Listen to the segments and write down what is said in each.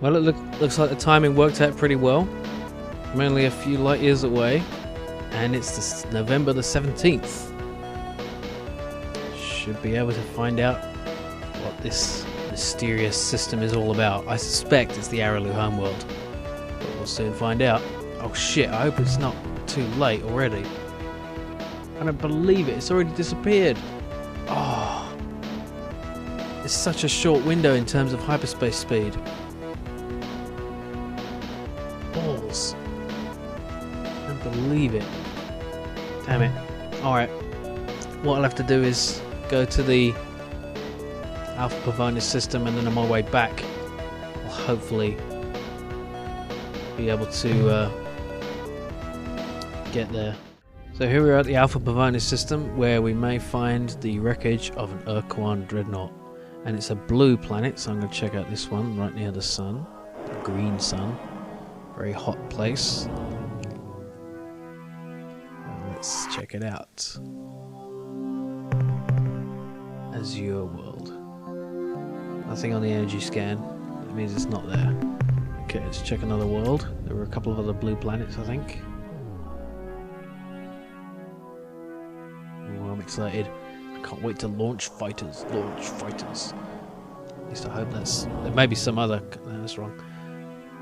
Well, it looks like the timing worked out pretty well. I'm only a few light years away, and it's November the 17th. Should be able to find out what this mysterious system is all about. I suspect it's the Araloo homeworld, but we'll soon find out. Oh shit, I hope it's not too late already. I don't believe it, it's already disappeared. Oh, it's such a short window in terms of hyperspace speed. Balls. I don't believe it. Damn it. Alright, what I'll have to do is go to the Alpha Pavonis system, and then on my way back I'll hopefully be able to get there. So here we are at the Alpha Pavonis system, where we may find the wreckage of an Ur-Quan dreadnought, and it's a blue planet, so I'm going to check out this one right near the sun, the green sun. Very hot place. Let's check it out. Azure world. Nothing on the energy scan. That means it's not there. Okay, let's check another world. There were a couple of other blue planets, I think. Oh, I'm excited. I can't wait to launch fighters. Launch fighters. At least I hope that's... There may be some other... No, that's wrong.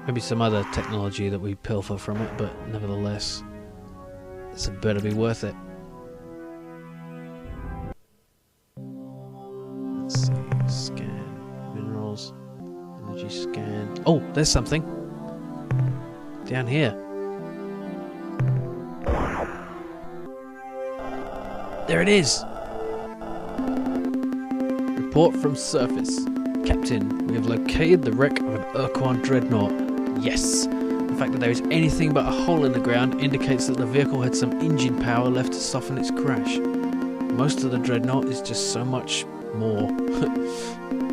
Maybe some other technology that we pilfer from it, but nevertheless, this had better be worth it. Let's see, scan, minerals, energy scan. Oh, there's something down here. There it is. Report from surface. Captain, we have located the wreck of an Ur-Quan dreadnought. Yes! The fact that there is anything but a hole in the ground indicates that the vehicle had some engine power left to soften its crash. Most of the dreadnought is just so much more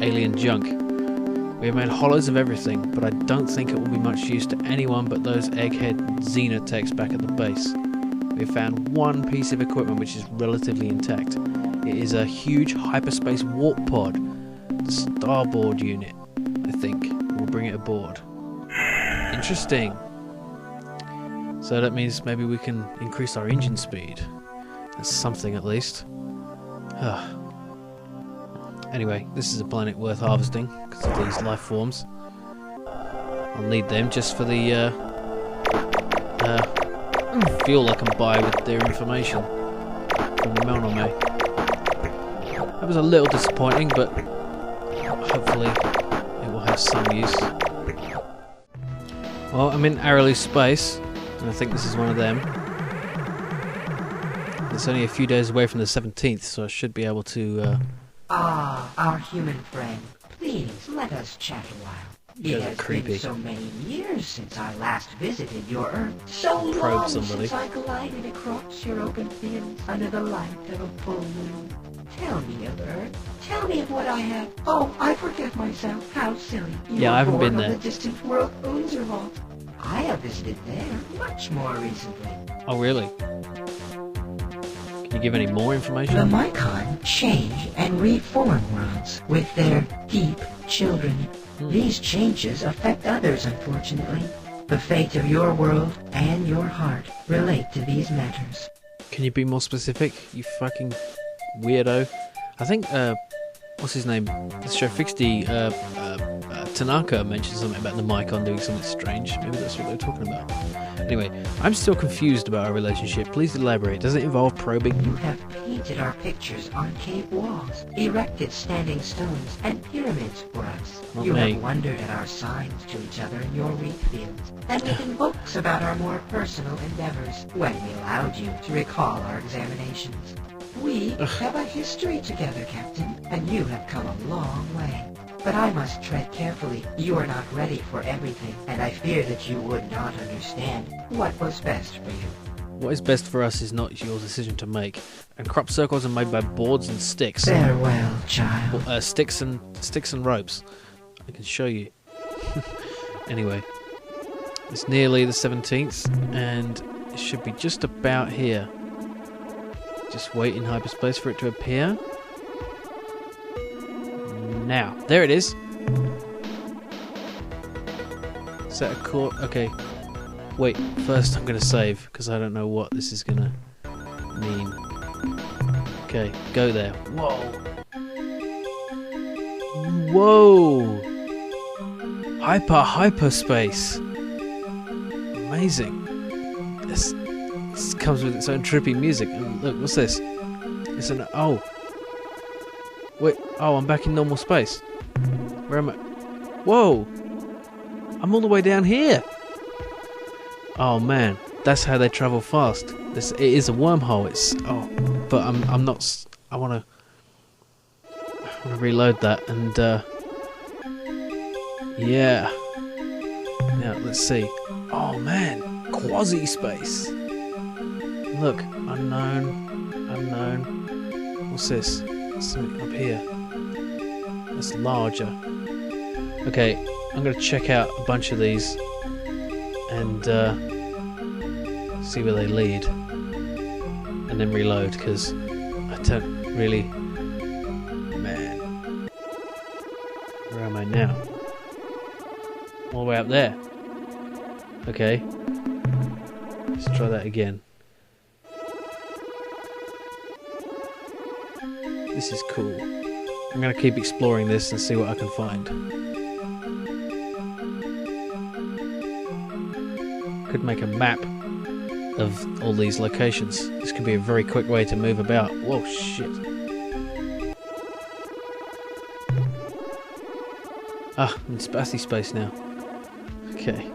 alien junk. We have made hollows of everything, but I don't think it will be much use to anyone but those egghead xenotechs back at the base. We have found one piece of equipment which is relatively intact. It is a huge hyperspace warp pod. The starboard unit, I think. We'll bring it aboard. Interesting. So that means maybe we can increase our engine speed. That's something at least. Anyway, this is a planet worth harvesting because of these life forms. I'll need them just for the fuel I can buy with their information from the Melnome. That was a little disappointing, but hopefully it will have some use. Well, I'm in Araloo space, and I think this is one of them. It's only a few days away from the 17th, so I should be able to... our human friend. Please, let us chat a while. It has been so many years since I last visited your Earth. So long since I glided across your open fields under the light of a full moon. Tell me of Earth. Tell me of what I have. Oh, I forget myself. How silly. Yeah, I haven't been there. The distant world Unzerwald. I have visited there much more recently. Oh, really? Can you give any more information? The Mycon change and reform worlds with their deep children. These changes affect others, unfortunately. The fate of your world and your heart relate to these matters. Can you be more specific, you fucking weirdo? I think, what's his name? The show Fixty, Tanaka mentioned something about the Mycon doing something strange. Maybe that's what they're talking about. Anyway, I'm still confused about our relationship. Please elaborate. Does it involve probing? You have painted our pictures on cave walls, erected standing stones and pyramids for us. Not you me. have wondered at our signs to each other in your wheat fields, and written books about our more personal endeavors when we allowed you to recall our examinations. We have a history together, Captain, and you have come a long way. But I must tread carefully. You are not ready for everything, and I fear that you would not understand what was best for you. What is best for us is not your decision to make. And crop circles are made by boards and sticks. Farewell, child. Sticks and ropes. I can show you. Anyway, it's nearly the 17th, and it should be just about here. Just wait in hyperspace for it to appear. Now, there it is. Set a course. Okay. Wait, first I'm gonna save, because I don't know what this is gonna mean. Okay, go there. Whoa! Whoa! Hyperspace! Amazing. This comes with its own trippy music. And look, what's this? It's an... Oh! Wait, oh, I'm back in normal space. Where am I? Whoa! I'm all the way down here! Oh man, that's how they travel fast. It is a wormhole. But I'm not. I wanna reload that and yeah. Now let's see. Oh man, quasi space. Look, unknown. What's this? Something up here. That's larger. Okay, I'm gonna check out a bunch of these and see where they lead, and then reload, because I don't really... Man, where am I now? All the way up there. Okay, let's try that again. This is cool. I'm gonna keep exploring this and see what I can find. Could make a map of all these locations. This could be a very quick way to move about. Whoa, shit. Ah, I'm in spazzy space now. Okay.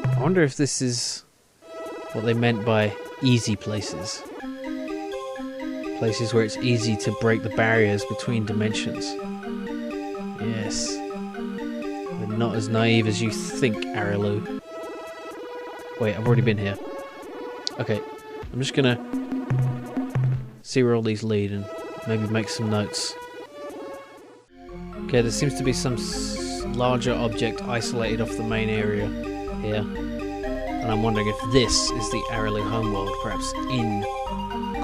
I wonder if this is what they meant by easy places. Places where it's easy to break the barriers between dimensions. Yes. They're not as naive as you think, Arilu. Wait, I've already been here. Okay, I'm just gonna see where all these lead and maybe make some notes. Okay, there seems to be some larger object isolated off the main area here. And I'm wondering if this is the Arilu homeworld, perhaps in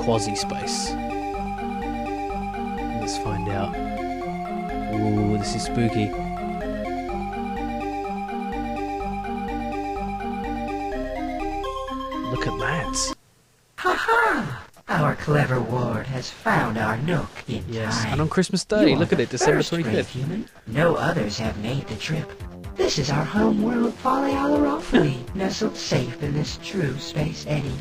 quasi-space. Let's find out. Ooh, this is spooky. Look at that. Ha-ha! Our clever ward has found our nook in time. And on Christmas Day, You look are at it, the December first brave 25th. Human. No others have made the trip. This is our home world, Falealarophyli, nestled safe in this true space eddy.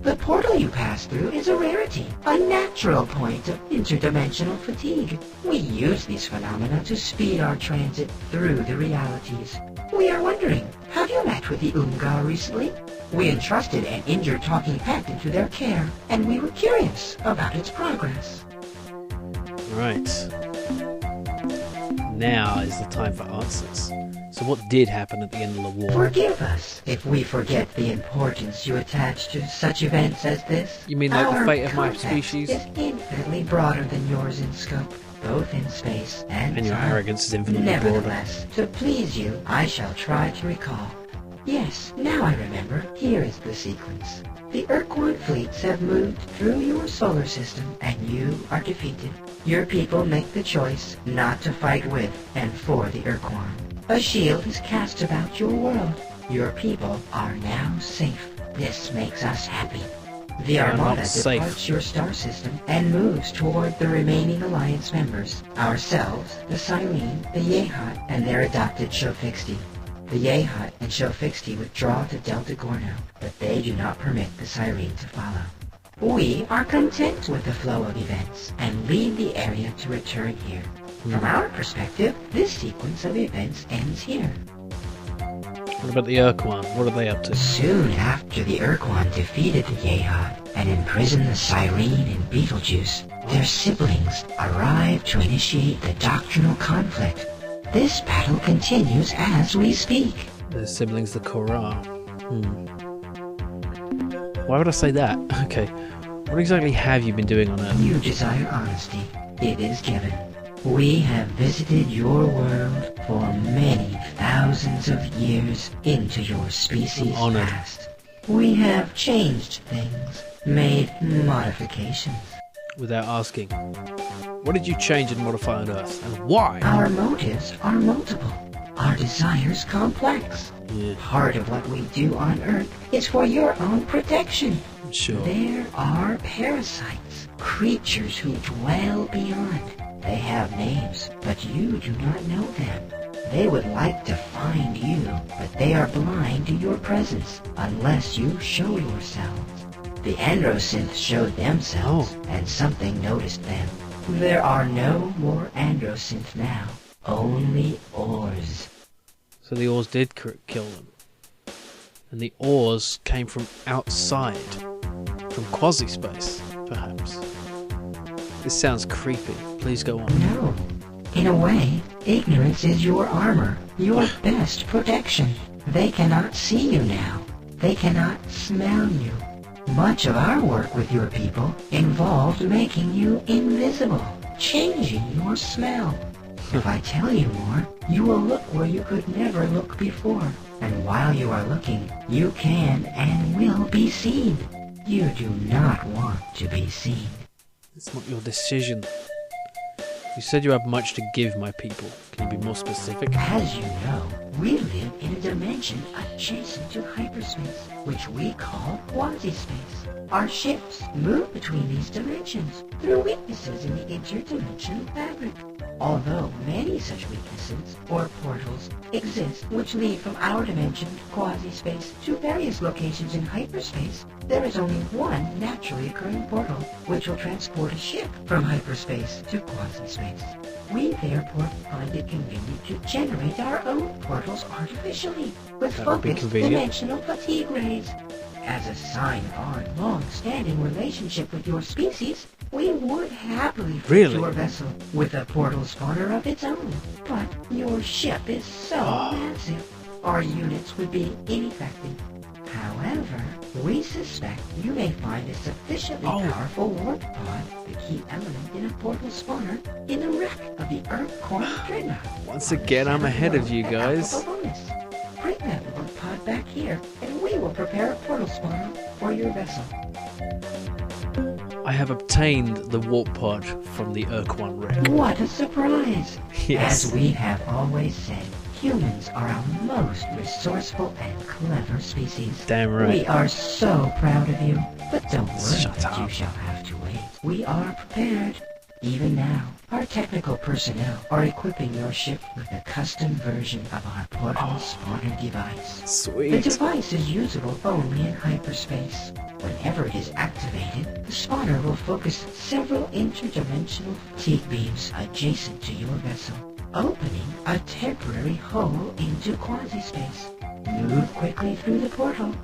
The portal you pass through is a rarity, a natural point of interdimensional fatigue. We use these phenomena to speed our transit through the realities. We are wondering, have you met with the Ungar recently? We entrusted an injured talking pet into their care, and we were curious about its progress. Right. Now is the time for answers. So what did happen at the end of the war? Forgive us if we forget the importance you attach to such events as this. You mean like the Our fate of my context species? is infinitely broader than yours in scope, both in space and And your time. arrogance is infinitely broader. Nevertheless, to please you, I shall try to recall. Yes, now I remember. Here is the sequence. The Ur-Quan fleets have moved through your solar system, and you are defeated. Your people make the choice not to fight with and for the Ur-Quan. A shield is cast about your world. Your people are now safe. This makes us happy. The They are not Armada safe. departs your star system and moves toward the remaining Alliance members. Ourselves, the Cyrene, the Yehat, and their adopted Shofixti. The Yehat and Shofixti withdraw to Delta Gorno, but they do not permit the Cyrene to follow. We are content with the flow of events and leave the area to return here. From our perspective, this sequence of events ends here. What about the Ur-Quan? What are they up to? Soon after the Ur-Quan defeated the Yehat and imprisoned the Cyrene and Beetlejuice, their siblings arrived to initiate the doctrinal conflict. This battle continues as we speak. Their siblings, the Korra. Why would I say that? Okay. What exactly have you been doing on Earth? You desire honesty. It is given. We have visited your world for many thousands of years into your species' I'm honored. past. We have changed things, made modifications. Without asking. What did you change and modify on Earth? And why? Our motives are multiple. our desires complex. Yeah, Part of what we do on Earth is for your own protection. sure. There are parasites, creatures who dwell beyond. They have names, but you do not know them. They would like to find you, but they are blind to your presence unless you show yourselves. The androsynths showed themselves, and something noticed them. There are no more androsynths now, only ores. So the ores did kill them. And the ores came from outside. From quasi-space, perhaps. This sounds creepy. Please go on. No. In a way, ignorance is your armor, your best protection. They cannot see you now. They cannot smell you. Much of our work with your people involved making you invisible, changing your smell. If I tell you more, you will look where you could never look before. And while you are looking, you can and will be seen. You do not want to be seen. It's not your decision. You said you have much to give my people. Can you be more specific? As you know, we live in a dimension adjacent to hyperspace, which we call quasi-space. Our ships move between these dimensions through weaknesses in the interdimensional fabric. Although many such weaknesses, or portals, exist which lead from our dimension, quasi-space, to various locations in hyperspace, there is only one naturally occurring portal which will transport a ship from hyperspace to quasi-space. We therefore find it convenient to generate our own portals artificially, with That would be focused convenient. dimensional fatigue rays. As a sign of our long-standing relationship with your species, we would happily fit Really? your vessel with a portal spawner of its own. But your ship is so massive, our units would be ineffective. However, we suspect you may find a sufficiently powerful warp pod, the key element in a portal spawner, in the wreck of the Ur-Quan Dreadnought. Once again, I'm ahead of you guys. Bring that warp pod back here, and we will prepare a portal spawner for your vessel. I have obtained the warp pod from the Ur-Quan wreck. What a surprise! Yes. As we have always said, humans are our most resourceful and clever species. Damn right. We are so proud of you, but don't worry, Shut up. you shall have to wait. We are prepared. Even now, our technical personnel are equipping your ship with a custom version of our portal spawner device. The Sweet. device is usable only in hyperspace. Whenever it is activated, the spawner will focus several interdimensional fatigue beams adjacent to your vessel, opening a temporary hole into quasi-space. Move quickly through the portal.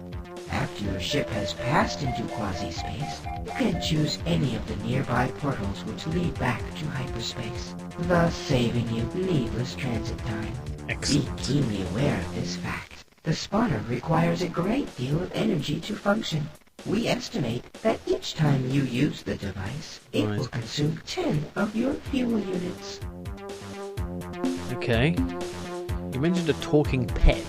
After your ship has passed into quasi-space, you can choose any of the nearby portals which lead back to hyperspace, thus saving you needless transit time. Be Excellent. keenly aware of this fact. The spawner requires a great deal of energy to function. We estimate that each time you use the device, it Right. will consume 10 of your fuel units. Okay. You mentioned a talking pet.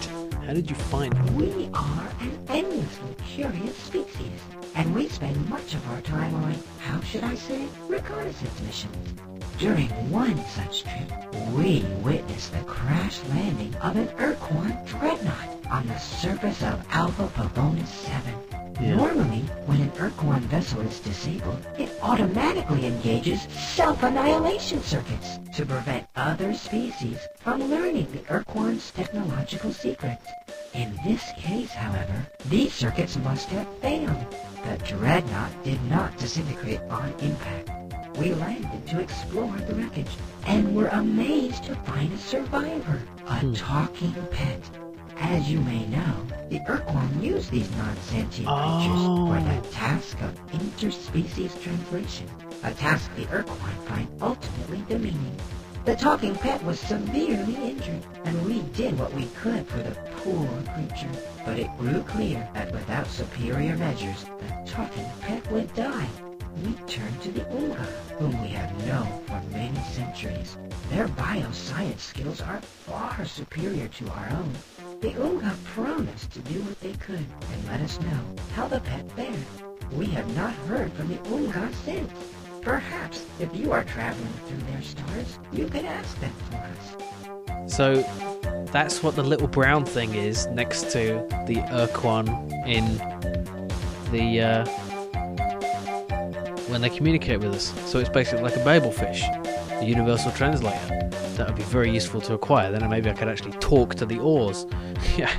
How did you find it? We are an endlessly curious species, and we spend much of our time on, how should I say, reconnaissance missions. During one such trip, we witnessed the crash landing of an Ur-Quan dreadnought on the surface of Alpha Pavonis 7. Yeah. Normally, when an Ur-Quan vessel is disabled, it automatically engages self-annihilation circuits to prevent other species from learning the Ur-Quan's technological secrets. In this case, however, these circuits must have failed. The dreadnought did not disintegrate on impact. We landed to explore the wreckage and were amazed to find a survivor, a talking pet. As you may know, the Ur-Quan use these non-sentient creatures for the task of interspecies translation, a task the Ur-Quan find ultimately demeaning. The talking pet was severely injured, and we did what we could for the poor creature. But it grew clear that without superior measures, the talking pet would die. We turned to the Unga, whom we have known for many centuries. Their bioscience skills are far superior to our own. The Unga promised to do what they could and let us know how the pet fared. We have not heard from the Unga since. Perhaps if you are traveling through their stars, you could ask them for us. So, That's what the little brown thing is next to the Ur-Quan in the when they communicate with us. So it's basically like a Babel fish, the universal translator. That would be very useful to acquire. Then maybe I could actually talk to the oars. Yeah.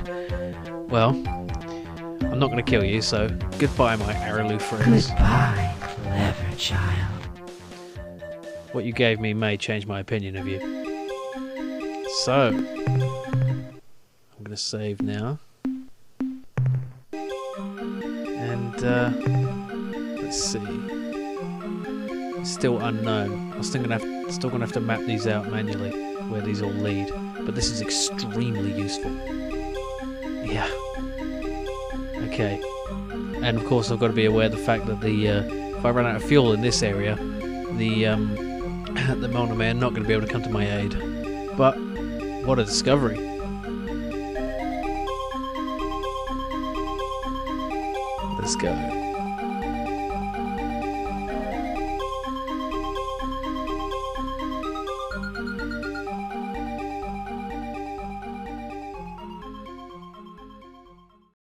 Well, I'm not going to kill you, so goodbye, my Araloo friends. Goodbye, clever child. What you gave me may change my opinion of you. So, I'm going to save now. And, let's see. Still unknown. I'm still gonna have to map these out manually, where these all lead. But this is extremely useful. Yeah. Okay. And of course I've got to be aware of the fact that if I run out of fuel in this area, the Molnar Men are not going to be able to come to my aid. But what a discovery! Let's go.